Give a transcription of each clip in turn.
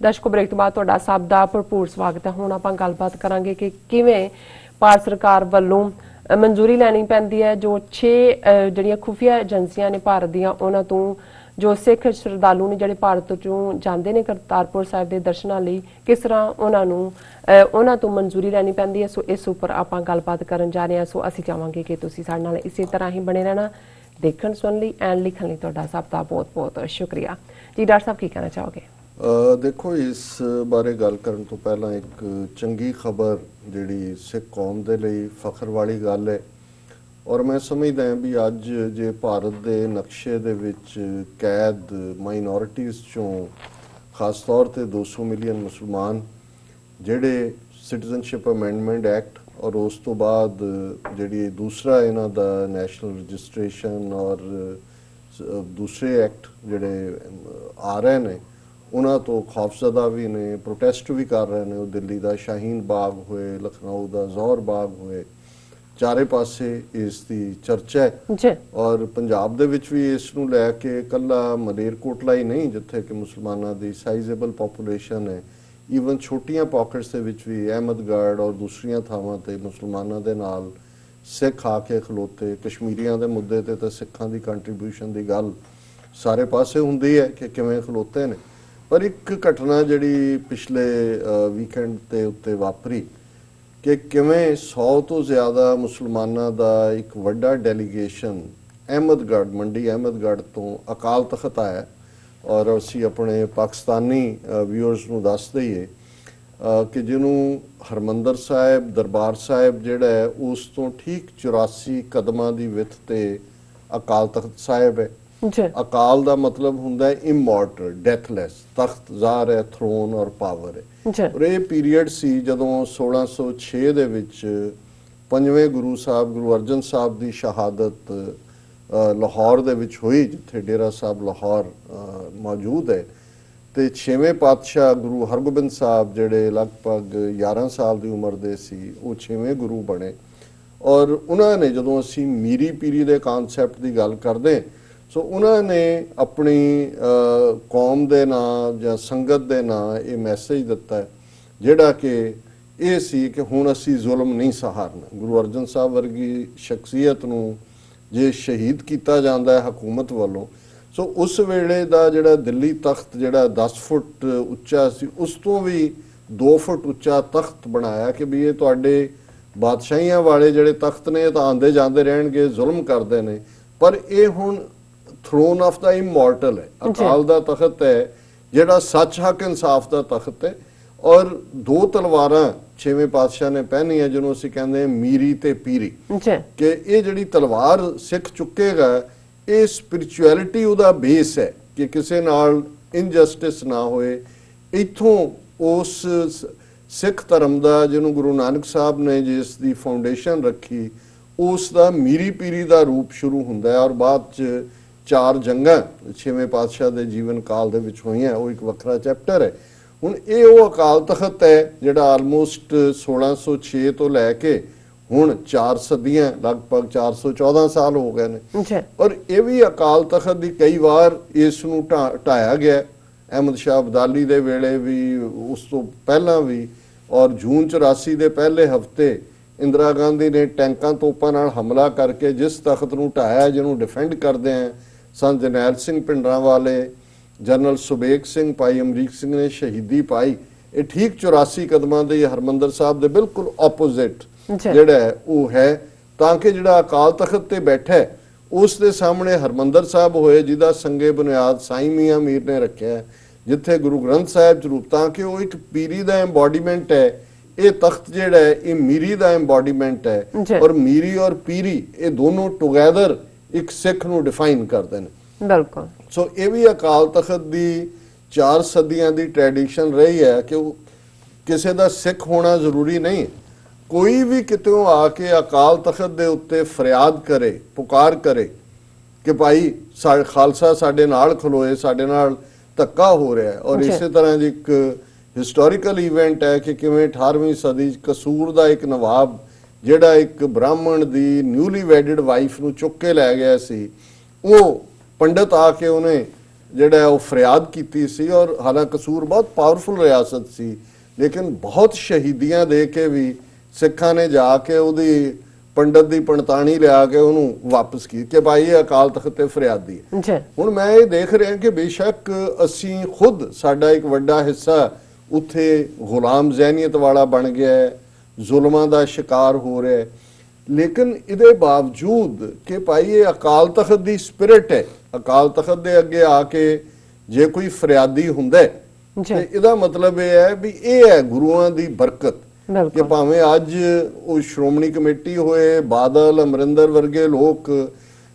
ਦਰਸ਼ਕੋ break ਤੋਂ ਬਾਅਦ ਤੁਹਾਡਾ ਸਭ ਦਾ ਭਰਪੂਰ ਸਵਾਗਤ ਹੈ। ਹੁਣ ਆਪਾਂ ਗੱਲਬਾਤ ਕਰਾਂਗੇ ਕਿ ਕਿਵੇਂ ਭਾਰਤ ਸਰਕਾਰ ਵੱਲੋਂ ਮਨਜ਼ੂਰੀ ਲੈਣੀ ਪੈਂਦੀ ਹੈ ਜੋ 6 ਜਿਹੜੀਆਂ ਖੁਫੀਆ ਏਜੰਸੀਆਂ ਨੇ ਭਾਰਤ ਦੀਆਂ ਉਹਨਾਂ ਤੋਂ ਜੋ ਸਿੱਖ ਸ਼ਰਧਾਲੂ ਨੇ ਜਿਹੜੇ ਭਾਰਤ ਤੋਂ ਜਾਂਦੇ ਨੇ ਕਰਤਾਰਪੁਰ ਸਾਹਿਬ ਦੇ ਦਰਸ਼ਨਾਂ ਲਈ ਕਿਸ ਤਰ੍ਹਾਂ ਉਹਨਾਂ ਤੋਂ ਮਨਜ਼ੂਰੀ ਲੈਣੀ ਪੈਂਦੀ ਹੈ। ਸੋ ਇਸ ਉੱਪਰ ਆਪਾਂ ਗੱਲਬਾਤ ਕਰਨ ਜਾ ਰਹੇ ਹਾਂ। ਸੋ ਅਸੀਂ ਚਾਹਾਂਗੇ ਕਿ ਤੁਸੀਂ ਸਾਡੇ ਨਾਲ ਇਸੇ ਤਰ੍ਹਾਂ ਹੀ ਬਣੇ ਰਹਿਣਾ। ਦੇਖਣ ਸੁਣਨ ਲਈ ਐਂਡ ਲਿਖਣ ਲਈ ਤੁਹਾਡਾ ਸਭ ਦਾ ਬਹੁਤ ਬਹੁਤ ਸ਼ੁਕਰੀਆ ਜੀ। ਡਾਕਟਰ ਸਾਹਿਬ ਕੀ ਕਹਿਣਾ ਚਾਹੋਗੇ? देखो इस बारे गल करन तो पहला एक चंगी खबर जिहड़ी सिख कौम दे लई फखर वाली गल है और मैं समझदा भी अज जे भारत दे नक्शे दे विच कैद माइनॉरिटीज़ चों खास तौर ते 200 मिलियन मुसलमान जिहड़े सिटीजनशिप अमेंडमेंट एक्ट और उस तो बाद जिहड़ी दूसरा इन्हां दा नैशनल रजिस्ट्रेशन और दूसरे एक्ट जिहड़े आ रहे ने उन्होंने तो खौफजदा भी ने, प्रोटेस्ट भी कर रहे हैं। दिल्ली का शाहीन बाग होए, लखनऊ का जौहर बाग होए, चारे पासे इसकी चर्चा है और पंजाब दे विच भी इस नूं लैके कल्ला मलेरकोटला ही नहीं जिथे कि मुसलमानों की साइजेबल पॉपूलेशन है, ईवन छोटियां पॉकेट्स दे विच भी अहमदगढ़ और दूसरिया थावां ते मुसलमानों दे नाल सिख आके खलोते। कश्मीरियां दे मुद्दे ते तां सिखां दी कंट्रीब्यूशन की गल सारे पासे हुंदी है कि किवें खलोते ने। पर एक घटना जिहड़ी पिछले वीकेंड के उत्ते वापरी कि किवें 100 तो ज़्यादा मुसलमानों का एक वड्डा डेलीगेशन अहमदगढ़ मंडी अहमदगढ़ तो अकाल तख्त आया और असी अपने पाकिस्तानी व्यूअर्स नूं दस दईए कि जिन्हों हरमंदर साहिब दरबार साहिब जिहड़ा है उस तो ठीक 84 कदमां दी विथ ते अकाल तख्त साहिब है। अकाल का मतलब हुंदा है इमॉर्टल डेथलैस, तख्त ज़ार है, थ्रोन और पावर है। और ये पीरीयड सी जदों 1606 दे विच पंजवें गुरु साहब गुरु अर्जन साहब की शहादत लाहौर दे विच हुई जिथे डेरा साहब लाहौर मौजूद है। तो 6वें पातशाह गुरु हरगोबिंद साहब जिहड़े लगभग 11 साल की उम्र दे सी वो 6वें गुरु बने और उन्होंने जदों असी मीरी पीरी दे कानसैप्ट की गल करते सो उन्होंने अपनी कौम के नाम या संगत के नाम ये मैसेज दिता है जिहड़ा कि ये सी कि हुण असी जुल्म नहीं सहारना। गुरु अर्जन साहब वर्गी शख्सियत नूं जे शहीद किया जाता है हुकूमत वालों सो उस वेले का जिहड़ा दिल्ली तख्त जिहड़ा 10 फुट उच्चा सी उस तो भी 2 फुट उच्चा तख्त बनाया कि भी ये तुहाडे बादशाहियां वाले जिहड़े तख्त ने तां आंदे जांदे रहणगे जुल्म करदे ने पर ये हुण थ्रोन ऑफ द इमॉर्टल है। अकाल दा तख्त है जिहड़ा सच हक इंसाफ दा तख्त है और 2 तलवारां 6वें पातशाह ने पहनी है जिन्हों असीं कहंदे मीरी ते पीरी कि ये जिहड़ी तलवार सिख चुकेगा ये स्पिरिचुअलिटी उहदा बेस है कि किसी नाल इनजस्टिस ना होए। इत्थों उस सिख धर्म दा जिन्हों गुरु नानक साहब ने जिस दी फाउंडेशन रखी उस दा मीरी पीरी दा रूप शुरू हुंदा है और बाद च 4 जंगां 6वें पातशाह के जीवन काल दे विच होईयां वो एक वखरा चैप्टर है। हुण ये वो अकाल तख्त है जिहड़ा आलमोस्ट 1606 तो लैके हुण 4 सदियां लगभग 414 साल हो गए ने और ये भी अकाल तख्त की कई बार इस नूं ढाया गया। अहमद शाह अब्दाली दे वेले भी उस तो पहला भी और जून 84 के पहले हफ्ते इंदिरा गांधी ने टैंकां तोपां नाल हमला करके जिस तख्त नूं ढाया जिन्हों डिफेंड करते हैं सन जरनैल सिंह पिंडरांवाले जनरल सुबेग सिंह भाई अमरीक सिंह ने शहीदी पाई। ये ठीक 84 कदमां दे हरमंदर साहब दे बिल्कुल ऑपोजिट जिहड़ा है वो है ताकि जिहड़ा अकाल तख्त ते बैठा है उस दे सामने हरमंदर साहब होए जिहदा संगे बुनियाद साईं मियां मीर ने रखा है जिथे गुरु ग्रंथ साहिब च रूप ताकि वो एक पीरी दा एम्बॉडीमेंट है। ये तख्त जिहड़ा है ये मीरी दा एम्बॉडीमेंट है और मीरी और पीरी ये दोनों टुगैदर एक सिख नूं डिफाइन करते हैं। बिल्कुल सो ये भी अकाल तख्त की 4 सदियां की ट्रैडिशन रही है कि किसी का सिख होना जरूरी नहीं। कोई भी कितों आके अकाल तख्त के उत्ते फरियाद करे पुकार करे कि भाई खालसा साडे नाल खलोए साडे नाल धक्का हो रहा है। और इस तरह एक हिस्टोरिकल इवेंट है कि किवें 18वीं सदी कसूर का एक नवाब जिहड़ा एक ब्राह्मण दी न्यूली वैडिड वाइफ नूं चुक के लै गया सी वो पंडित आके उन्हें ਜਿਹੜਾ ਉਹ ਫਰਿਆਦ ਕੀਤੀ ਸੀ, ਔਰ ਹਾਲਾਂਕਿ ਕਸੂਰ ਬਹੁਤ ਪਾਵਰਫੁਲ ਰਿਆਸਤ ਸੀ, ਲੇਕਿਨ ਬਹੁਤ ਸ਼ਹੀਦੀਆਂ ਦੇ ਕੇ ਵੀ ਸਿੱਖਾਂ ਨੇ ਜਾ ਕੇ ਉਹਦੀ ਪੰਡਤ ਦੀ ਪੰਡਤਾਣੀ ਲਿਆ ਕੇ ਉਹਨੂੰ ਵਾਪਸ ਕੀ ਕਿ ਭਾਈ ਇਹ ਅਕਾਲ ਤਖਤ ਤੇ ਫਰਿਆਦੀ ਹੈ। ਹੁਣ ਮੈਂ ਇਹ ਦੇਖ ਰਿਹਾ ਕਿ ਬੇਸ਼ੱਕ ਅਸੀਂ ਖੁਦ ਸਾਡਾ ਇੱਕ ਵੱਡਾ ਹਿੱਸਾ ਉੱਥੇ ਗੁਲਾਮ ਜ਼ਹਿਨੀਅਤ ਵਾਲਾ ਬਣ ਗਿਆ ਹੈ, ਜ਼ੁਲਮਾਂ ਦਾ ਸ਼ਿਕਾਰ ਹੋ ਰਿਹਾ ਹੈ, ਲੇਕਿਨ ਇਹਦੇ ਬਾਵਜੂਦ ਕਿ ਭਾਈ ਇਹ ਅਕਾਲ ਤਖਤ ਦੀ ਸਪਿਰਿਟ ਹੈ, ਅਕਾਲ ਤਖਤ ਦੇ ਅੱਗੇ ਆ ਕੇ ਜੇ ਕੋਈ ਫਰਿਆਦੀ ਹੁੰਦਾ ਹੈ ਤੇ ਇਹਦਾ ਮਤਲਬ ਇਹ ਹੈ ਵੀ ਇਹ ਹੈ ਗੁਰੂਆਂ ਦੀ ਬਰਕਤ ਕਿ ਭਾਵੇਂ ਅੱਜ ਉਹ ਸ਼੍ਰੋਮਣੀ ਕਮੇਟੀ ਹੋਏ, ਬਾਦਲ, ਅਮਰਿੰਦਰ ਵਰਗੇ ਲੋਕ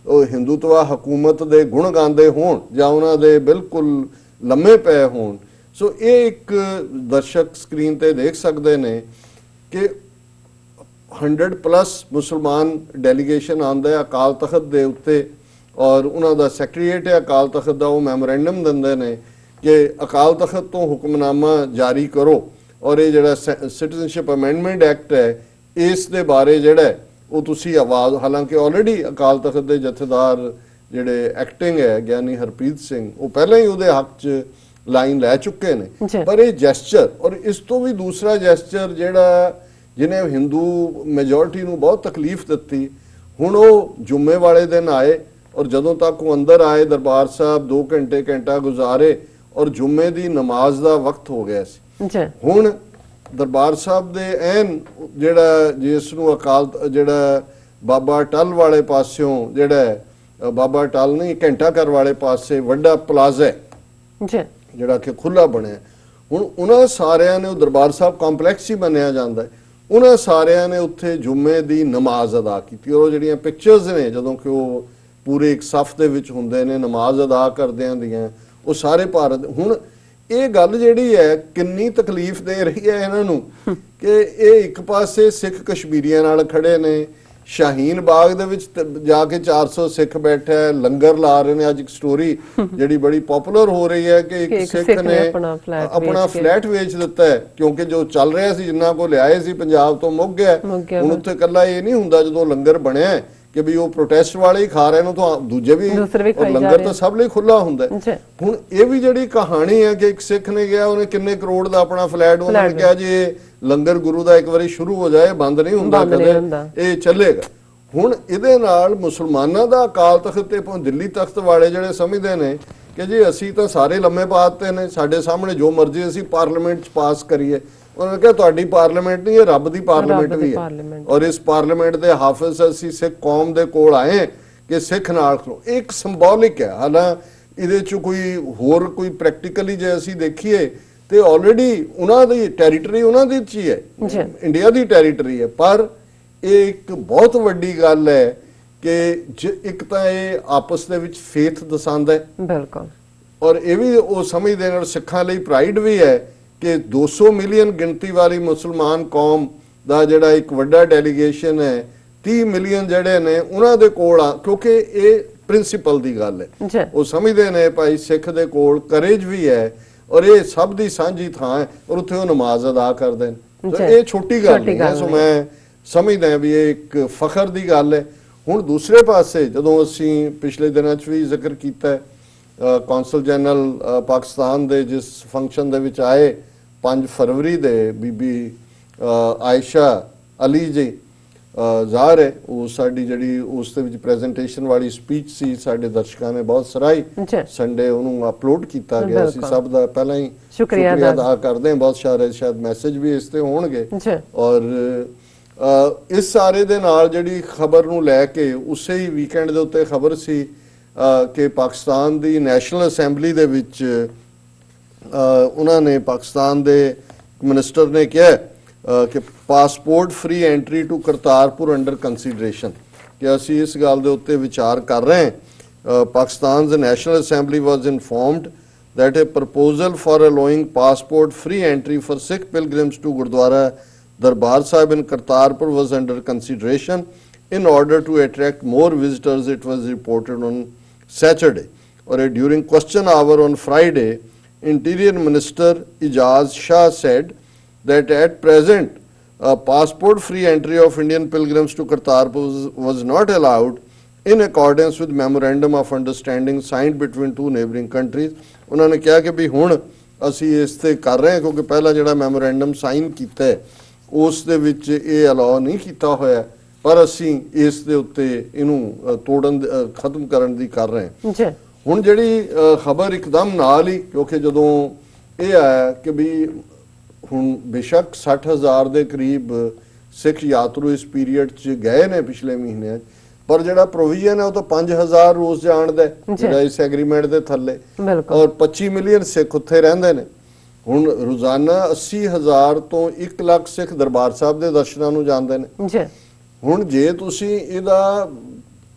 ਉਹ ਹਿੰਦੂਤਵਾ ਹਕੂਮਤ ਦੇ ਗੁਣ ਗਾਉਂਦੇ ਹੋਣ ਜਾਂ ਉਹਨਾਂ ਦੇ ਬਿਲਕੁਲ ਲੰਮੇ ਪਏ ਹੋਣ, ਸੋ ਇਹ ਇੱਕ ਦਰਸ਼ਕ ਸਕਰੀਨ ਤੇ ਦੇਖ ਸਕਦੇ ਨੇ ਕਿ 100+ ਮੁਸਲਮਾਨ ਡੈਲੀਗੇਸ਼ਨ ਆਉਂਦਾ ਹੈ ਅਕਾਲ ਤਖਤ ਦੇ ਉੱਤੇ, ਔਰ ਉਹਨਾਂ ਦਾ ਸੈਕਟਰੀਏਟ ਹੈ ਅਕਾਲ ਤਖਤ ਦਾ, ਉਹ ਮੈਮੋਰੈਂਡਮ ਦਿੰਦੇ ਨੇ ਕਿ ਅਕਾਲ ਤਖਤ ਤੋਂ ਹੁਕਮਨਾਮਾ ਜਾਰੀ ਕਰੋ, ਔਰ ਇਹ ਜਿਹੜਾ ਸਿਟੀਜ਼ਨਸ਼ਿਪ ਅਮੈਂਡਮੈਂਟ ਐਕਟ ਹੈ ਇਸ ਦੇ ਬਾਰੇ ਜਿਹੜਾ ਉਹ ਤੁਸੀਂ ਆਵਾਜ਼, ਹਾਲਾਂਕਿ ਆਲਰੇਡੀ ਅਕਾਲ ਤਖਤ ਦੇ ਜਥੇਦਾਰ ਜਿਹੜੇ ਐਕਟਿੰਗ ਹੈ ਗਿਆਨੀ ਹਰਪ੍ਰੀਤ ਸਿੰਘ, ਉਹ ਪਹਿਲਾਂ ਹੀ ਉਹਦੇ ਹੱਕ 'ਚ ਲਾਈਨ ਲੈ ਚੁੱਕੇ ਨੇ, ਪਰ ਇਹ ਜੈਸਚਰ ਔਰ ਇਸ ਤੋਂ ਵੀ ਦੂਸਰਾ ਜੈਸਚਰ ਜਿਹੜਾ ਜਿਹਨੇ ਹਿੰਦੂ ਮੈਜੋਰਿਟੀ ਨੂੰ ਬਹੁਤ ਤਕਲੀਫ ਦਿੱਤੀ, ਹੁਣ ਉਹ ਜੁਮੇ ਵਾਲੇ ਦਿਨ ਆਏ ਔਰ ਜਦੋਂ ਤੱਕ ਉਹ ਅੰਦਰ ਆਏ ਦਰਬਾਰ ਸਾਹਿਬ 2 ਘੰਟਾ ਗੁਜ਼ਾਰੇ ਔਰ ਜੁਮੇ ਦੀ ਨਮਾਜ਼ ਦਾ ਵਕਤ ਹੋ ਗਿਆ ਸੀ। ਹੁਣ ਦਰਬਾਰ ਸਾਹਿਬ ਦੇ ਐਨ ਜਿਹੜਾ ਜਿਸ ਨੂੰ ਅਕਾਲ ਜਿਹੜਾ ਬਾਬਾ ਟਲ ਵਾਲੇ ਪਾਸਿਓਂ ਜਿਹੜਾ ਬਾਬਾ ਟਲ ਨਹੀਂ ਘੰਟਾ ਘਰ ਵਾਲੇ ਪਾਸੇ ਵੱਡਾ ਪਲਾਜ਼ਾ ਜਿਹੜਾ ਕਿ ਖੁੱਲਾ ਬਣਿਆ, ਹੁਣ ਉਹਨਾਂ ਸਾਰਿਆਂ ਨੇ ਉਹ ਦਰਬਾਰ ਸਾਹਿਬ ਕੰਪਲੈਕਸ ਹੀ ਮੰਨਿਆ ਜਾਂਦਾ, ਉਹਨਾਂ ਸਾਰਿਆਂ ਨੇ ਉੱਥੇ ਜੁਮੇ ਦੀ ਨਮਾਜ਼ ਅਦਾ ਕੀਤੀ, ਔਰ ਉਹ ਜਿਹੜੀਆਂ ਪਿਕਚਰਸ ਨੇ ਜਦੋਂ ਕਿ ਉਹ ਪੂਰੇ ਇੱਕ ਸਫ ਦੇ ਵਿੱਚ ਹੁੰਦੇ ਨੇ ਨਮਾਜ਼ ਅਦਾ ਕਰਦਿਆਂ ਦੀਆਂ, ਉਹ ਸਾਰੇ ਭਾਰਤ। ਹੁਣ ਇਹ ਗੱਲ ਜਿਹੜੀ ਹੈ ਕਿੰਨੀ ਤਕਲੀਫ ਦੇ ਰਹੀ ਹੈ ਇਹਨਾਂ ਨੂੰ ਕਿ ਇਹ ਇੱਕ ਪਾਸੇ ਸਿੱਖ ਕਸ਼ਮੀਰੀਆਂ ਨਾਲ ਖੜੇ ਨੇ, ਸ਼ਾਹੀਨ ਬਾਗ ਦੇ ਵਿੱਚ ਜਾ ਕੇ 400 ਸਿੱਖ ਬੈਠਾ ਹੈ, ਲੰਗਰ ਲਾ ਰਹੇ ਨੇ। ਅੱਜ ਇੱਕ ਸਟੋਰੀ ਜਿਹੜੀ ਬੜੀ ਪਪੂਲਰ ਹੋ ਰਹੀ ਹੈ ਕਿ ਇੱਕ ਸਿੱਖ ਨੇ ਆਪਣਾ ਫਲੈਟ ਵੇਚ ਦਿੱਤਾ ਹੈ ਕਿਉਂਕਿ ਜੋ ਚੱਲ ਰਿਹਾ ਸੀ ਜਿੰਨਾ ਕੋ ਲਿਆਏ ਸੀ ਪੰਜਾਬ ਤੋਂ ਮੁੱਕ ਗਿਆ। ਹੁਣ ਉੱਥੇ ਇਕੱਲਾ ਇਹ ਨਹੀਂ ਹੁੰਦਾ ਜਦੋਂ ਲੰਗਰ ਬਣਿਆ ਕਿ ਵੀ ਉਹ ਪ੍ਰੋਟੈਸਟ ਵਾਲੇ ਹੀ ਖਾ ਰਹੇ ਨੇ ਤਾਂ ਦੂਜੇ ਵੀ, ਔਰ ਲੰਗਰ ਤਾਂ ਸਭ ਲਈ ਖੁੱਲਾ ਹੁੰਦਾ। ਹੁਣ ਇਹ ਵੀ ਜਿਹੜੀ ਕਹਾਣੀ ਹੈ ਕਿ ਇੱਕ ਸਿੱਖ ਨੇ ਗਿਆ, ਉਹਨੇ ਕਿੰਨੇ ਕਰੋੜ ਦਾ ਆਪਣਾ ਫਲੈਟ, ਉਹਨਾਂ ਨੇ ਕਿਹਾ ਜੀ ਲੰਗਰ ਗੁਰੂ ਦਾ ਇੱਕ ਵਾਰੀ ਸ਼ੁਰੂ ਹੋ ਜਾਏ ਬੰਦ ਨਹੀਂ ਹੁੰਦਾ ਕਦੇ, ਇਹ ਚੱਲੇਗਾ। ਹੁਣ ਇਹਦੇ ਨਾਲ ਮੁਸਲਮਾਨਾਂ ਦਾ ਅਕਾਲ ਤਖਤ ਤੇ ਦਿੱਲੀ ਤਖਤ ਵਾਲੇ ਜਿਹੜੇ ਸਮਝਦੇ ਨੇ ਕਿ ਜੀ ਅਸੀਂ ਤਾਂ ਸਾਰੇ ਲੰਮੇ ਪਾਤੇ ਨੇ, ਸਾਡੇ ਸਾਹਮਣੇ ਜੋ ਮਰਜ਼ੀ ਅਸੀਂ ਪਾਰਲੀਮੈਂਟ 'ਚ ਪਾਸ ਕਰੀਏ। ਉਹਨਾਂ ਨੇ ਕਿਹਾ ਤੁਹਾਡੀ ਪਾਰਲੀਮੈਂਟ ਨਹੀਂ, ਇਹ ਰੱਬ ਦੀ ਪਾਰਲੀਮੈਂਟ ਵੀ ਹੈ, ਔਰ ਇਸ ਪਾਰਲੀਮੈਂਟ ਦੇ ਹਾਫਿਜ਼ ਅਸੀਂ ਸਿੱਖ ਕੌਮ ਦੇ ਕੋਲ ਆਏ ਕਿ ਸਿੱਖ ਨਾਲ ਖਲੋ। ਇੱਕ ਸਿੰਬੋਲਿਕ ਹੈ, ਹਾਲਾਂ ਇਹਦੇ 'ਚ ਕੋਈ ਹੋਰ ਕੋਈ ਪ੍ਰੈਕਟੀਕਲੀ ਜੇ ਅਸੀਂ ਦੇਖੀਏ ਤੇ ਆਲਰੇਡੀ ਉਹਨਾਂ ਦੀ ਟੈਰੀਟਰੀ ਉਹਨਾਂ ਦੀ 'ਚ ਹੀ ਹੈ, ਇੰਡੀਆ ਦੀ ਟੈਰੀਟਰੀ ਹੈ, ਪਰ ਇਹ ਇੱਕ ਬਹੁਤ ਵੱਡੀ ਗੱਲ ਹੈ ਕਿ ਇੱਕ ਤਾਂ ਇਹ ਆਪਸ ਦੇ ਵਿੱਚ ਫੇਥ ਦਸਾਉਂਦਾ ਹੈ ਬਿਲਕੁਲ, ਔਰ ਇਹ ਵੀ ਉਹ ਸਮਝਦੇ ਨੇ, ਸਿੱਖਾਂ ਲਈ ਪ੍ਰਾਈਡ ਵੀ ਹੈ ਕਿ 200 ਮਿਲੀਅਨ ਗਿਣਤੀ ਵਾਲੀ ਮੁਸਲਮਾਨ ਕੌਮ ਦਾ ਜਿਹੜਾ ਇੱਕ ਵੱਡਾ ਡੈਲੀਗੇਸ਼ਨ ਹੈ, 30 ਮਿਲੀਅਨ ਜਿਹੜੇ ਨੇ ਉਹਨਾਂ ਦੇ ਕੋਲ ਆ, ਕਿਉਂਕਿ ਇਹ ਪ੍ਰਿੰਸੀਪਲ ਦੀ ਗੱਲ ਹੈ। ਉਹ ਸਮਝਦੇ ਨੇ ਭਾਈ ਸਿੱਖ ਦੇ ਕੋਲ ਕਰੇਜ ਵੀ ਹੈ ਔਰ ਇਹ ਸਭ ਦੀ ਸਾਂਝੀ ਥਾਂ ਹੈ, ਔਰ ਉੱਥੇ ਉਹ ਨਮਾਜ਼ ਅਦਾ ਕਰਦੇ ਨੇ। ਇਹ ਛੋਟੀ ਗੱਲ ਨਹੀਂ ਹੈ, ਸੋ ਮੈਂ ਸਮਝਦਾ ਵੀ ਇਹ ਇੱਕ ਫਖਰ ਦੀ ਗੱਲ ਹੈ। ਹੁਣ ਦੂਸਰੇ ਪਾਸੇ ਜਦੋਂ ਅਸੀਂ ਪਿਛਲੇ ਦਿਨਾਂ 'ਚ ਵੀ ਜ਼ਿਕਰ ਕੀਤਾ ਕੌਂਸਲ ਜਨਰਲ ਪਾਕਿਸਤਾਨ ਦੇ ਜਿਸ ਫੰਕਸ਼ਨ ਦੇ ਵਿੱਚ ਆਏ 5 ਫਰਵਰੀ ਦੇ ਬੀਬੀ ਆਇਸ਼ਾ ਅਲੀ ਜੀ ਜ਼ਾਹਰ ਹੈ, ਉਹ ਸਾਡੀ ਜਿਹੜੀ ਉਸ ਦੇ ਵਿੱਚ ਪ੍ਰੈਜੈਂਟੇਸ਼ਨ ਵਾਲੀ ਸਪੀਚ ਸੀ ਸਾਡੇ ਦਰਸ਼ਕਾਂ ਨੇ ਬਹੁਤ ਸਰਾਹੀ। ਸੰਡੇ ਉਹਨੂੰ ਅਪਲੋਡ ਕੀਤਾ ਗਿਆ, ਅਸੀਂ ਸਭ ਦਾ ਪਹਿਲਾਂ ਹੀ ਸ਼ੁਕਰੀਆ ਅਦਾ ਕਰਦੇ ਹਾਂ। ਬਹੁਤ ਸ਼ਾਇਦ ਮੈਸੇਜ ਵੀ ਇਸ ਤੇ ਹੋਣਗੇ। ਔਰ ਇਸ ਸਾਰੇ ਦੇ ਨਾਲ ਜਿਹੜੀ ਖਬਰ ਨੂੰ ਲੈ ਕੇ ਉਸੇ ਹੀ ਵੀਕਐਂਡ ਦੇ ਉੱਤੇ ਖਬਰ ਸੀ ਕਿ ਪਾਕਿਸਤਾਨ ਦੀ ਨੈਸ਼ਨਲ ਅਸੈਂਬਲੀ ਦੇ ਵਿੱਚ ਉਹਨਾਂ ਨੇ ਪਾਕਿਸਤਾਨ ਦੇ ਮਿਨਿਸਟਰ ਨੇ ਕਿਹਾ ਕਿ passport free entry to Kartarpur under consideration, ਕਿ ਅਸੀਂ ਇਸ ਗੱਲ ਦੇ ਉੱਤੇ ਵਿਚਾਰ ਕਰ ਰਹੇ ਹਾਂ। Pakistan's national assembly was informed that a proposal for allowing passport free entry for Sikh pilgrims to Gurdwara Darbar Sahib in Kartarpur was under consideration in order to attract more visitors, it was reported on Saturday. Or during question hour on Friday, Interior Minister Ijaz Shah said that at present passport free entry of Indian pilgrims to Kartarpur was not allowed in accordance with memorandum of understanding signed between two neighboring countries। ਉਹਨਾਂ ਨੇ ਕਿਹਾ ਕਿ ਵੀ ਹੁਣ ਅਸੀਂ ਇਸ ਤੇ ਕਰ ਰਹੇ ਹਾਂ ਕਿਉਂਕਿ ਪਹਿਲਾਂ ਜਿਹੜਾ ਮੈਮੋਰੈਂਡਮ ਸਾਈਨ ਕੀਤਾ ਹੈ ਉਸ ਦੇ ਵਿੱਚ ਇਹ ਅਲਾਉ ਨਹੀਂ ਕੀਤਾ ਹੋਇਆ, ਪਰ ਅਸੀਂ ਇਸ ਦੇ ਉੱਤੇ ਇਹਨੂੰ ਤੋੜਨ ਖਤਮ ਕਰਨ ਦੀ ਕਰ ਰਹੇ ਹਾਂ ਜੀ। ਹੁਣ ਜਿਹੜੀ ਖਬਰ ਇੱਕਦਮ ਨਾਲ ਹੀ, ਕਿਉਂਕਿ ਜਦੋਂ ਇਹ ਆਇਆ ਕਿ ਵੀ ਹੁਣ ਬੇਸ਼ੱਕ 60,000 ਦੇ ਕਰੀਬ ਸਿੱਖ ਯਾਤਰੂ ਇਸ ਪੀਰੀਅਡ 'ਚ ਗਏ ਨੇ ਪਿਛਲੇ ਮਹੀਨਿਆਂ 'ਚ, ਪਰ ਜਿਹੜਾ ਪ੍ਰੋਵੀਜ਼ਨ ਹੈ ਉਹ ਤਾਂ 5,000 ਰੋਜ਼ ਜਾਣ ਦਾ ਜਿਹੜਾ ਇਸ ਐਗਰੀਮੈਂਟ ਦੇ ਥੱਲੇ, ਔਰ 25 ਮਿਲੀਅਨ ਸਿੱਖ ਉੱਥੇ ਰਹਿੰਦੇ ਨੇ। ਹੁਣ ਰੋਜ਼ਾਨਾ 80,000 ਤੋਂ 1 ਲੱਖ ਸਿੱਖ ਦਰਬਾਰ ਸਾਹਿਬ ਦੇ ਦਰਸ਼ਨਾਂ ਨੂੰ ਜਾਂਦੇ ਨੇ। ਹੁਣ ਜੇ ਤੁਸੀਂ ਇਹਦਾ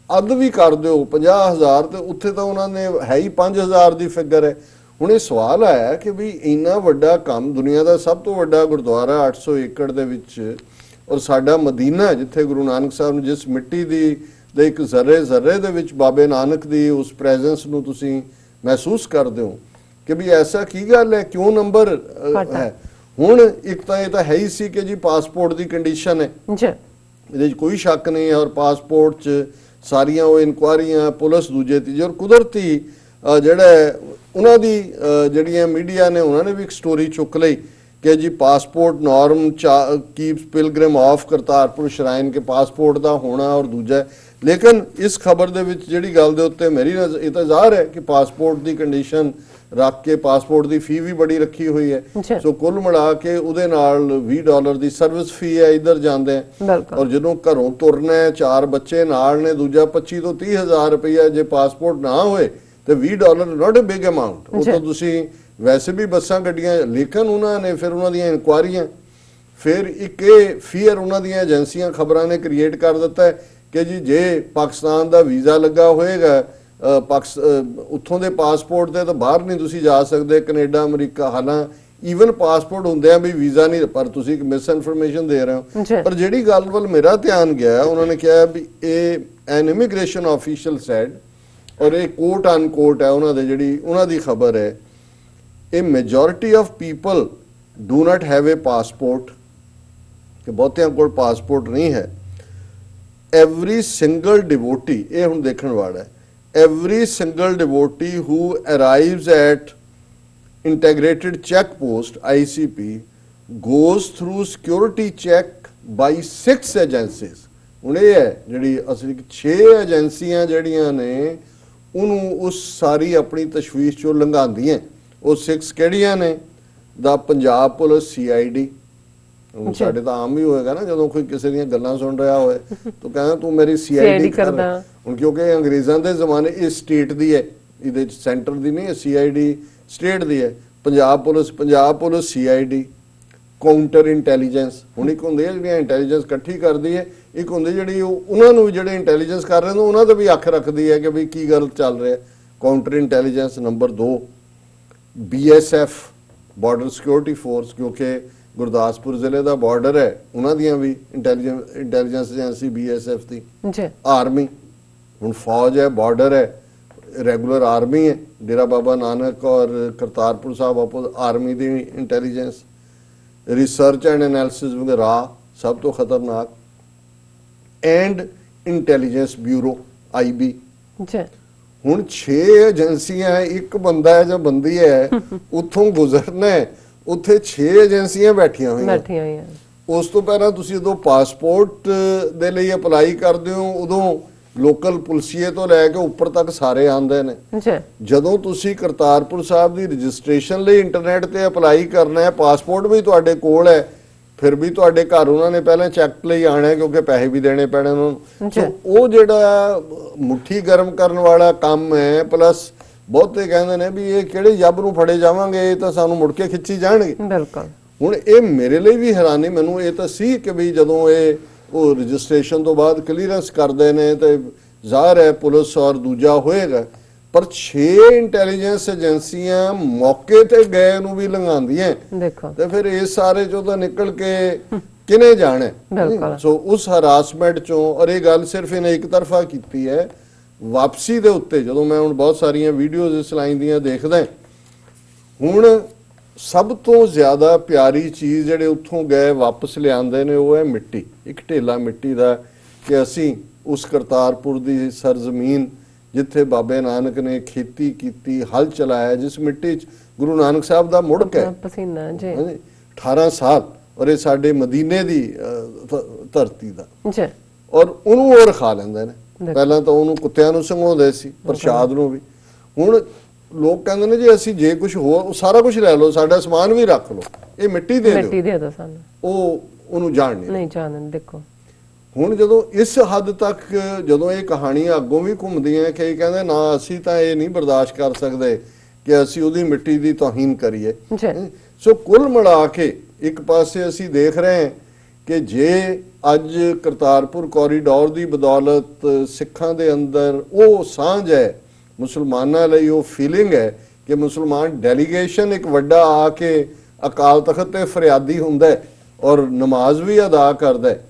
ਅੱਧ ਵੀ ਕਰ ਦਿਓ 50,000 ਤੇ ਉੱਥੇ ਤਾਂ ਉਹਨਾਂ ਨੇ ਹੈ ਹੀ 5,000 ਦੀ ਫਿਗਰ ਹੈ। ਹੁਣ ਇਹ ਸਵਾਲ ਆਇਆ ਕਿ ਵੀ ਇੰਨਾ ਵੱਡਾ ਕੰਮ, ਦੁਨੀਆ ਦਾ ਸਭ ਤੋਂ ਵੱਡਾ ਗੁਰਦੁਆਰਾ 800 ਏਕੜ ਦੇ ਵਿੱਚ, ਔਰ ਸਾਡਾ ਮਦੀਨਾ ਜਿੱਥੇ ਗੁਰੂ ਨਾਨਕ ਸਾਹਿਬ ਨੂੰ ਜਿਸ ਮਿੱਟੀ ਦੀ ਦੇ ਇੱਕ ਜ਼ਰੇ ਦੇ ਵਿੱਚ ਬਾਬੇ ਨਾਨਕ ਦੀ ਉਸ ਪ੍ਰੈਜ਼ੈਂਸ ਨੂੰ ਤੁਸੀਂ ਮਹਿਸੂਸ ਕਰਦੇ ਹੋ ਕਿ ਵੀ ਐਸਾ ਕੀ ਗੱਲ ਹੈ, ਕਿਉਂ ਨੰਬਰ ਹੈ। ਹੁਣ ਇੱਕ ਤਾਂ ਇਹ ਤਾਂ ਹੈ ਹੀ ਸੀ ਕਿ ਜੀ ਪਾਸਪੋਰਟ ਦੀ ਕੰਡੀਸ਼ਨ ਹੈ, ਇਹਦੇ 'ਚ ਕੋਈ ਸ਼ੱਕ ਨਹੀਂ ਹੈ, ਔਰ ਪਾਸਪੋਰਟ 'ਚ ਸਾਰੀਆਂ ਉਹ ਇਨਕੁਆਰੀਆਂ ਪੁਲਿਸ ਦੂਜੇ ਤੀਜੇ, ਔਰ ਕੁਦਰਤੀ ਜਿਹੜਾ ਉਹਨਾਂ ਦੀ ਜਿਹੜੀਆਂ ਮੀਡੀਆ ਨੇ ਉਹਨਾਂ ਨੇ ਵੀ ਇੱਕ ਸਟੋਰੀ ਚੁੱਕ ਲਈ ਕਿ ਜੀ passport norm keeps pilgrim of Kartarpur shrine ਕੇ ਪਾਸਪੋਰਟ ਦਾ ਹੋਣਾ ਔਰ ਦੂਜਾ। ਲੇਕਿਨ ਇਸ ਖਬਰ ਦੇ ਵਿੱਚ ਜਿਹੜੀ ਗੱਲ ਦੇ ਉੱਤੇ ਮੇਰੀ ਨਜ਼ਰ ਇਹ ਤਾਂ ਜ਼ਾਹਰ ਹੈ ਕਿ ਪਾਸਪੋਰਟ ਦੀ ਕੰਡੀਸ਼ਨ ਰੱਖ ਕੇ ਪਾਸਪੋਰਟ ਦੀ ਫੀ ਵੀ ਬੜੀ ਰੱਖੀ ਹੋਈ ਹੈ। ਸੋ ਕੁੱਲ ਮਿਲਾ ਕੇ ਉਹਦੇ ਨਾਲ $20 ਦੀ ਸਰਵਿਸ ਫੀ ਹੈ, ਇੱਧਰ ਜਾਂਦੇ ਆ, ਔਰ ਜਦੋਂ ਘਰੋਂ ਤੁਰਨਾ ਹੈ 4 ਬੱਚੇ ਨਾਲ ਨੇ, ਦੂਜਾ 25 ਤੋਂ 30,000 ਰੁਪਈਆ ਜੇ ਪਾਸਪੋਰਟ ਨਾ ਹੋਏ ਤੇ $20 ਨਾਟ ਅ ਬਿਗ ਅਮਾਉਂਟ। ਉਹ ਤਾਂ ਤੁਸੀਂ ਵੈਸੇ ਵੀ ਬੱਸਾਂ ਗੱਡੀਆਂ, ਲੇਕਿਨ ਉਹਨਾਂ ਨੇ ਫਿਰ ਉਹਨਾਂ ਦੀਆਂ ਇਨਕੁਆਰੀਆਂ, ਫਿਰ ਇੱਕ ਇਹ ਫੀਅਰ ਉਹਨਾਂ ਦੀਆਂ ਏਜੰਸੀਆਂ ਖਬਰਾਂ ਨੇ ਕ੍ਰੀਏਟ ਕਰ ਦਿੱਤਾ ਹੈ ਕਿ ਜੀ ਜੇ ਪਾਕਿਸਤਾਨ ਦਾ ਵੀਜ਼ਾ ਲੱਗਾ ਹੋਏਗਾ ਉੱਥੋਂ ਦੇ ਪਾਸਪੋਰਟ ਤੇ ਤਾਂ ਬਾਹਰ ਨਹੀਂ ਤੁਸੀਂ ਜਾ ਸਕਦੇ, ਕੈਨੇਡਾ ਅਮਰੀਕਾ, ਹਾਲਾਂਕਿ ਈਵਨ ਪਾਸਪੋਰਟ ਹੁੰਦੇ ਆ ਵੀ ਵੀਜ਼ਾ ਨਹੀਂ, ਪਰ ਤੁਸੀਂ ਇੱਕ ਮਿਸ ਇਨਫੋਰਮੇਸ਼ਨ ਦੇ ਰਹੇ ਹੋ। ਪਰ ਜਿਹੜੀ ਗੱਲ ਵੱਲ ਮੇਰਾ ਧਿਆਨ ਗਿਆ, ਉਹਨਾਂ ਨੇ ਕਿਹਾ ਵੀ ਇਹ ਐਨ ਇਮੀਗ੍ਰੇਸ਼ਨ ਆਫੀਸ਼ੀਅਲ ਸੈਡ, ਔਰ ਇਹ ਕੋਟ ਅਨਕੋਟ ਹੈ ਉਹਨਾਂ ਦੇ ਜਿਹੜੀ ਉਹਨਾਂ ਦੀ ਖਬਰ ਹੈ, ਇਹ majority of people do not have A passport, ਕਿ ਬਹੁਤਿਆਂ ਕੋਲ ਪਾਸਪੋਰਟ ਨਹੀਂ ਹੈ। ਐਵਰੀ ਸਿੰਗਲ ਡਿਵੋਟੀ, ਇਹ ਹੁਣ ਦੇਖਣ ਵਾਲਾ ਹੈ, every single devotee who arrives at integrated check post ICP goes through security check by 6 agencies। ਹੁਣ ਇਹ ਹੈ ਜਿਹੜੀ ਅਸਲੀ 6 ਏਜੰਸੀਆਂ ਜਿਹੜੀਆਂ ਨੇ ਉਹਨੂੰ ਉਸ ਸਾਰੀ ਆਪਣੀ ਤਸ਼ਵੀਸ਼ ਚੋਂ ਲੰਘਾਉਂਦੀਆਂ। ਉਹ 6 ਕਿਹੜੀਆਂ ਨੇ? ਦਾ ਪੰਜਾਬ ਪੁਲਿਸ CID, ਸਾਡੇ ਤਾਂ ਆਮ ਹੀ ਹੋਏਗਾ ਨਾ ਜਦੋਂ ਕੋਈ ਕਿਸੇ ਦੀਆਂ ਗੱਲਾਂ ਸੁਣ ਰਿਹਾ ਹੋਏ ਤਾਂ ਕਹਿੰਦਾ ਤੂੰ ਮੇਰੀ CID ਕਰਦਾ। ਹੁਣ ਕਿਉਂਕਿ ਅੰਗਰੇਜ਼ਾਂ ਦੇ ਜ਼ਮਾਨੇ ਇਹ ਸਟੇਟ ਦੀ ਹੈ, ਇਹਦੇ ਚ ਸੈਂਟਰ ਦੀ ਨਹੀਂ ਹੈ, CID ਸਟੇਟ ਦੀ ਹੈ। Punjab police CID, counter intelligence. ਹੁਣ ਇੱਕ ਹੁੰਦੀ ਹੈ ਜਿਹੜੀਆਂ ਇੰਟੈਲੀਜੈਂਸ ਇਕੱਠੀ ਕਰਦੀ ਹੈ, ਇੱਕ ਹੁੰਦੀ ਜਿਹੜੀ ਉਹਨਾਂ ਨੂੰ ਜਿਹੜੇ ਇੰਟੈਲੀਜੈਂਸ ਕਰ ਰਹੇ ਨੇ ਉਹਨਾਂ ਦਾ ਵੀ ਅੱਖ ਰੱਖਦੀ ਹੈ ਕਿ ਵੀ ਕੀ ਗੱਲ ਚੱਲ ਰਿਹਾ। Counter intelligence. Number 2 BSF, border security force, ਕਿਉਂਕਿ ਗੁਰਦਾਸਪੁਰ ਜ਼ਿਲ੍ਹੇ ਦਾ ਬਾਰਡਰ ਹੈ, ਉਹਨਾਂ ਦੀਆਂ ਵੀ ਇੰਟੈਲੀਜੈਂਸ ਏਜੰਸੀ BSF ਦੀ। ਆਰਮੀ, ਹੁਣ ਫੌਜ ਹੈ, ਬਾਰਡਰ ਹੈ, ਰੈਗੂਲਰ ਆਰਮੀ ਹੈ, ਡੇਰਾ ਬਾਬਾ ਨਾਨਕ ਔਰ ਕਰਤਾਰਪੁਰ ਸਾਹਿਬ ਆਪੋ army the intelligence. Research and analysis ਵਗੈਰਾ ਸਭ ਤੋਂ ਖਤਰਨਾਕ, ਐਂਡ ਇੰਟੈਲੀਜੈਂਸ ਬਿਊਰੋ IB। ਹੁਣ 6 ਏਜੰਸੀਆਂ, ਇੱਕ ਬੰਦਾ ਹੈ ਜਾਂ ਬੰਦੀ ਹੈ ਉੱਥੋਂ ਗੁਜ਼ਰਨਾ ਹੈ, ਉੱਥੇ 6 ਏਜੰਸੀਆਂ ਬੈਠੀਆਂ ਹੋਈਆਂ। ਉਸ ਤੋਂ ਪਹਿਲਾਂ ਤੁਸੀਂ ਜਦੋਂ ਪਾਸਪੋਰਟ ਦੇ ਲਈ ਅਪਲਾਈ ਕਰਦੇ ਹੋ ਉਦੋਂ ਲੋਕਲ ਪੁਲਿਸੀਏ ਤੋਂ ਲੈ ਕੇ ਉੱਪਰ ਤੱਕ ਸਾਰੇ ਆਉਂਦੇ ਨੇ। ਜਦੋਂ ਤੁਸੀਂ ਕਰਤਾਰਪੁਰ ਸਾਹਿਬ ਦੀ ਰਜਿਸਟ੍ਰੇਸ਼ਨ ਲਈ ਇੰਟਰਨੈਟ ਤੇ ਅਪਲਾਈ ਕਰਨਾ ਹੈ, ਪਾਸਪੋਰਟ ਵੀ ਤੁਹਾਡੇ ਕੋਲ ਹੈ, ਫਿਰ ਵੀ ਤੁਹਾਡੇ ਘਰ ਉਹਨਾਂ ਨੇ ਪਹਿਲਾਂ ਚੈੱਕ ਲਈ ਆਣਾ ਕਿਉਂਕਿ ਪੈਸੇ ਵੀ ਦੇਣੇ ਪੈਣੇ ਉਹਨਾਂ ਨੂੰ। ਸੋ ਉਹ ਜਿਹੜਾ ਮੁੱਠੀ ਗਰਮ ਕਰਨ ਵਾਲਾ ਕੰਮ ਹੈ, ਪਲੱਸ ਬਹੁਤੇ ਕਹਿੰਦੇ ਨੇ ਵੀ ਇਹ ਕਿਹੜੇ ਜੱਬ ਨੂੰ ਫੜੇ ਜਾਵਾਂਗੇ, ਇਹ ਤਾਂ ਸਾਨੂੰ ਮੁੜ ਕੇ ਖਿੱਚੀ ਜਾਣਗੇ। ਬਿਲਕੁਲ। ਹੁਣ ਇਹ ਮੇਰੇ ਲਈ ਵੀ ਹੈਰਾਨੀ, ਮੈਨੂੰ ਇਹ ਤਾਂ ਸੀ ਕਿ ਵੀ ਜਦੋਂ ਇਹ ਉਹ ਰਜਿਸਟ੍ਰੇਸ਼ਨ ਤੋਂ ਬਾਅਦ ਕਲੀਅਰੈਂਸ ਕਰਦੇ ਨੇ ਤੇ ਜ਼ਾਹਰ ਹੈ ਪੁਲਿਸ ਔਰ ਦੂਜਾ ਹੋਏਗਾ, ਪਰ 6 ਇੰਟੈਲੀਜੈਂਸ ਏਜੰਸੀਆਂ ਮੌਕੇ ਤੇ ਗਏ ਨੂੰ ਵੀ ਲੰਘਾਉਂਦੀਆਂ ਤੇ ਫਿਰ ਇਸ ਸਾਰੇ ਚੋਂ ਤਾਂ ਨਿਕਲ ਕੇ ਕਿਨੇ ਜਾਣਾ। ਸੋ ਉਸ ਹਰਾਸਮੈਂਟ ਚੋਂ, ਔਰ ਇਹ ਗੱਲ ਸਿਰਫ ਇਹਨੇ ਇੱਕ ਤਰਫਾ ਕੀਤੀ ਹੈ, ਵਾਪਸੀ ਦੇ ਉੱਤੇ ਜਦੋਂ ਮੈਂ ਹੁਣ ਬਹੁਤ ਸਾਰੀਆਂ ਵੀਡੀਓਜ਼ ਇਸ ਲਾਈਨ ਦੀਆਂ ਦੇਖਦਾ, ਹੁਣ ਸਭ ਤੋਂ ਜ਼ਿਆਦਾ ਪਿਆਰੀ ਚੀਜ਼ ਜਿਹੜੇ ਉੱਥੋਂ ਗਏ ਵਾਪਸ ਲਿਆਂਦੇ ਨੇ ਉਹ ਹੈ ਮਿੱਟੀ, ਇੱਕ ਢੇਲਾ ਮਿੱਟੀ ਦਾ, ਕਿ ਅਸੀਂ ਉਸ ਕਰਤਾਰਪੁਰ ਦੀ ਸਰਜ਼ਮੀਨ ਜਿੱਥੇ ਬਾਬੇ ਨਾਨਕ ਨੇ ਖੇਤੀ ਕੀਤੀ, ਹਲ ਚਲਾਇਆ, ਜਿਸ ਮਿੱਟੀ 'ਚ ਗੁਰੂ ਨਾਨਕ ਸਾਹਿਬ ਦਾ ਮੁੜਕ ਹੈ, ਪਸੀਨਾ ਜੀ, 18 ਸਾਲ, ਔਰ ਇਹ ਸਾਡੇ ਮਦੀਨੇ ਦੀ ਧਰਤੀ ਦਾ ਜੀ, ਔਰ ਉਹਨੂੰ ਉਹ ਰਖਾ ਲੈਂਦੇ ਨੇ। ਪਹਿਲਾਂ ਤਾਂ ਉਹਨੂੰ ਕੁੱਤਿਆਂ ਨੂੰ ਸੰਘਾਉਂਦੇ ਸੀ, ਪ੍ਰਸ਼ਾਦ ਨੂੰ ਵੀ। ਹੁਣ ਲੋਕ ਕਹਿੰਦੇ ਨੇ ਜੀ ਅਸੀਂ ਜੇ ਕੁਝ ਹੋਰ ਸਾਰਾ ਕੁਝ ਲੈ ਲਓ, ਸਾਡਾ ਸਮਾਨ ਵੀ ਰੱਖ ਲਓ, ਇਹ ਮਿੱਟੀ ਦੇ ਦਿਓ ਸਾਨੂੰ, ਉਹਨੂੰ ਜਾਣ ਨਹੀਂ ਜਾਣਨ। ਦੇਖੋ ਹੁਣ ਜਦੋਂ ਇਸ ਹੱਦ ਤੱਕ ਜਦੋਂ ਇਹ ਕਹਾਣੀਆਂ ਅੱਗੋਂ ਵੀ ਘੁੰਮਦੀਆਂ ਕਿ ਇਹ ਕਹਿੰਦੇ ਨਾ ਅਸੀਂ ਤਾਂ ਇਹ ਨਹੀਂ ਬਰਦਾਸ਼ਤ ਕਰ ਸਕਦੇ ਕਿ ਅਸੀਂ ਉਹਦੀ ਮਿੱਟੀ ਦੀ ਤੋਹੀਨ ਕਰੀਏ। ਸੋ ਕੁੱਲ ਮਿਲਾ ਕੇ ਇੱਕ ਪਾਸੇ ਅਸੀਂ ਦੇਖ ਰਹੇ ਹਾਂ ਕਿ ਜੇ ਅੱਜ ਕਰਤਾਰਪੁਰ ਕੋਰੀਡੋਰ ਦੀ ਬਦੌਲਤ ਸਿੱਖਾਂ ਦੇ ਅੰਦਰ ਉਹ ਸਾਂਝ ਹੈ, ਮੁਸਲਮਾਨਾਂ ਲਈ ਉਹ ਫੀਲਿੰਗ ਹੈ ਕਿ ਮੁਸਲਮਾਨ ਡੈਲੀਗੇਸ਼ਨ ਇੱਕ ਵੱਡਾ ਆ ਕੇ ਅਕਾਲ ਤਖਤ ਤੇ ਫਰਿਆਦੀ ਹੁੰਦਾ ਹੈ ਔਰ ਨਮਾਜ਼ ਵੀ ਅਦਾ ਕਰਦਾ ਹੈ,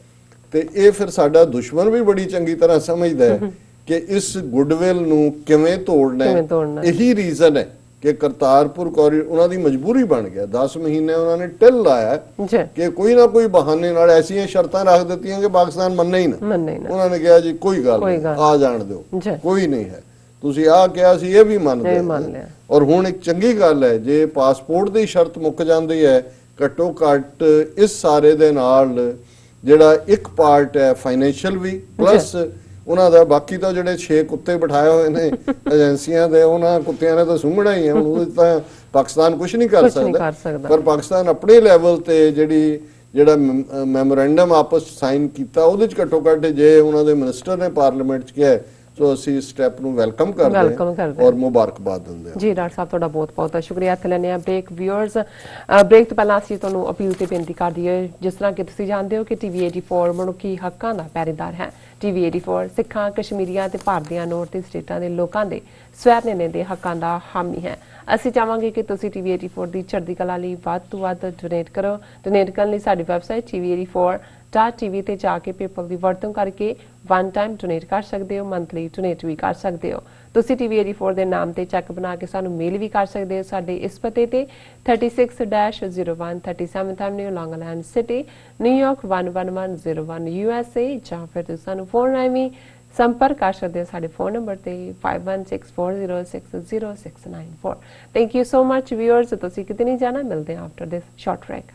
ਤੇ ਇਹ ਫਿਰ ਸਾਡਾ ਦੁਸ਼ਮਣ ਵੀ ਬੜੀ ਚੰਗੀ ਤਰ੍ਹਾਂ ਸਮਝਦਾ ਹੈ ਕਿ ਇਸ ਗੁੱਡਵਿਲ ਨੂੰ ਕਿਵੇਂ ਤੋੜਨਾ ਹੈ। ਇਹੀ ਰੀਜ਼ਨ ਹੈ ਕਿ ਕਰਤਾਰਪੁਰ ਕੋਰੀਡੋਰ ਉਹਨਾਂ ਦੀ ਮਜਬੂਰੀ ਬਣ ਗਿਆ। 10 ਮਹੀਨੇ ਉਹਨਾਂ ਨੇ ਟਿਲ ਲਾਇਆ ਕਿ ਕੋਈ ਨਾ ਕੋਈ ਬਹਾਨੇ ਨਾਲ ਐਸੀਆਂ ਸ਼ਰਤਾਂ ਰੱਖ ਦਿੱਤੀਆਂ ਕਿ ਪਾਕਿਸਤਾਨ ਮੰਨੇ ਹੀ ਨਾ। ਉਹਨਾਂ ਨੇ ਕਿਹਾ ਜੀ ਕੋਈ ਗੱਲ ਨਹੀਂ, ਆ ਜਾਣ ਦਿਓ, ਕੋਈ ਨਹੀਂ ਹੈ, ਤੁਸੀਂ ਆਹ ਕਿਹਾ ਸੀ ਇਹ ਵੀ ਮੰਨਦੇ। ਔਰ ਹੁਣ ਇੱਕ ਚੰਗੀ ਗੱਲ ਹੈ ਜੇ ਪਾਸਪੋਰਟ ਦੀ ਸ਼ਰਤ ਮੁੱਕ ਜਾਂਦੀ ਹੈ, ਘੱਟੋ ਘੱਟ ਇਸ ਸਾਰੇ ਦੇ ਨਾਲ ਜਿਹੜਾ ਇੱਕ ਪਾਰਟ ਹੈ ਫਾਈਨੈਂਸ਼ੀਅਲ ਵੀ ਪਲੱਸ ਉਹਨਾਂ ਦਾ ਬਾਕੀ ਤਾਂ ਜਿਹੜੇ 6 ਕੁੱਤੇ ਬਿਠਾਏ ਹੋਏ ਨੇ ਏਜੰਸੀਆਂ ਦੇ, ਉਹਨਾਂ ਕੁੱਤਿਆਂ ਨੇ ਤਾਂ ਸੁੰਘਣਾ ਹੀ ਹੈ। ਹੁਣ ਤਾਂ ਪਾਕਿਸਤਾਨ ਕੁਝ ਨਹੀਂ ਕਰ ਸਕਦਾ, ਪਰ ਪਾਕਿਸਤਾਨ ਆਪਣੇ ਲੈਵਲ ਤੇ ਜਿਹੜਾ ਮੈਮੋਰੈਂਡਮ ਆਪਸ ਸਾਈਨ ਕੀਤਾ ਉਹਦੇ ਚ ਘੱਟੋ ਘੱਟ ਜੇ ਉਹਨਾਂ ਦੇ ਮਿਨਿਸਟਰ ਨੇ ਪਾਰਲੀਮੈਂਟ ਚ ਕਿਹਾ ਸੋ ਅਸੀਂ ਇਸ ਸਟੈਪ ਨੂੰ ਵੈਲਕਮ ਕਰਦੇ ਹਾਂ ਔਰ ਮੁਬਾਰਕਬਾਦ ਦਿੰਦੇ ਹਾਂ। ਜੀ ਡਾਕਟਰ ਸਾਹਿਬ ਤੁਹਾਡਾ ਬਹੁਤ ਬਹੁਤ ਸ਼ੁਕਰੀਆ। ਇੱਥੇ ਲੈਣੇ ਆ ਬ੍ਰੇਕ। ਵਿਊਅਰਸ, ਬ੍ਰੇਕ ਤੋਂ ਪਹਿਲਾਂ ਅਸੀਂ ਤੁਹਾਨੂੰ ਅਪੀਲ ਤੇ ਬੇਨਤੀ ਕਰ ਦਈਏ, ਜਿਸ ਤਰ੍ਹਾਂ ਕਿ ਤੁਸੀਂ ਜਾਣਦੇ ਹੋ ਕਿ ਟੀਵੀ 84 ਮਨੁੱਖੀ ਹੱਕਾਂ ਦਾ ਪਹਿਰੇਦਾਰ ਹੈ। ਟੀਵੀ 84 ਸਿੱਖਾਂ, ਕਸ਼ਮੀਰੀਆਂ ਤੇ ਭਾਰਤੀਆਂ ਨੌਰਥ ਸਟੇਟਾਂ ਦੇ ਲੋਕਾਂ ਦੇ ਸਵੈ ਨਿਰਣੇ ਦੇ ਹੱਕਾਂ ਦਾ ਹਾਮੀ ਹੈ। ਅਸੀਂ ਚਾਹਾਂਗੇ ਕਿ ਤੁਸੀਂ ਟੀਵੀ 84 ਦੀ ਚੜ੍ਹਦੀ ਕਲਾ ਲਈ ਵੱਧ ਤੋਂ ਵੱਧ ਡੋਨੇਟ ਕਰੋ। ਡੋਨੇਟ ਕਰਨ ਲਈ ਸਾਡੀ ਵੈਬਸਾਈਟ tv84.tv ਤੇ ਜਾ ਕੇ ਪੇਪਲ ਦੀ ਵਰਤੋਂ ਕਰਕੇ ਵਨ ਟਾਈਮ ਡੋਨੇਟ ਕਰ ਸਕਦੇ ਹੋ, ਮੰਥਲੀ ਡੋਨੇਟ ਵੀ ਕਰ ਸਕਦੇ ਹੋ। ਤੁਸੀਂ ਟੀਵੀ 84 ਦੇ ਨਾਮ ਤੇ ਚੈੱਕ ਬਣਾ ਕੇ ਸਾਨੂੰ ਮੇਲ ਵੀ ਕਰ ਸਕਦੇ ਹੋ ਸਾਡੇ ਇਸ ਪਤੇ ਤੇ 36-01 37th Avenue, Long Island City, New York 11101 USA, ਜਾਂ ਫਿਰ ਤੁਸੀਂ ਸਾਨੂੰ ਫੋਨ ਰਾਹੀਂ ਵੀ ਸੰਪਰਕ ਕਰ ਸਕਦੇ ਹੋ ਸਾਡੇ ਫੋਨ ਨੰਬਰ ਤੇ 5164060694। Thank you so much viewers. ਤੁਸੀਂ ਕਿਤੇ ਨਹੀਂ ਜਾਣਾ, ਮਿਲਦੇ ਹਾਂ ਆਫਟਰ ਦਿਸ ਸ਼ਾਰਟ ਬ੍ਰੇਕ।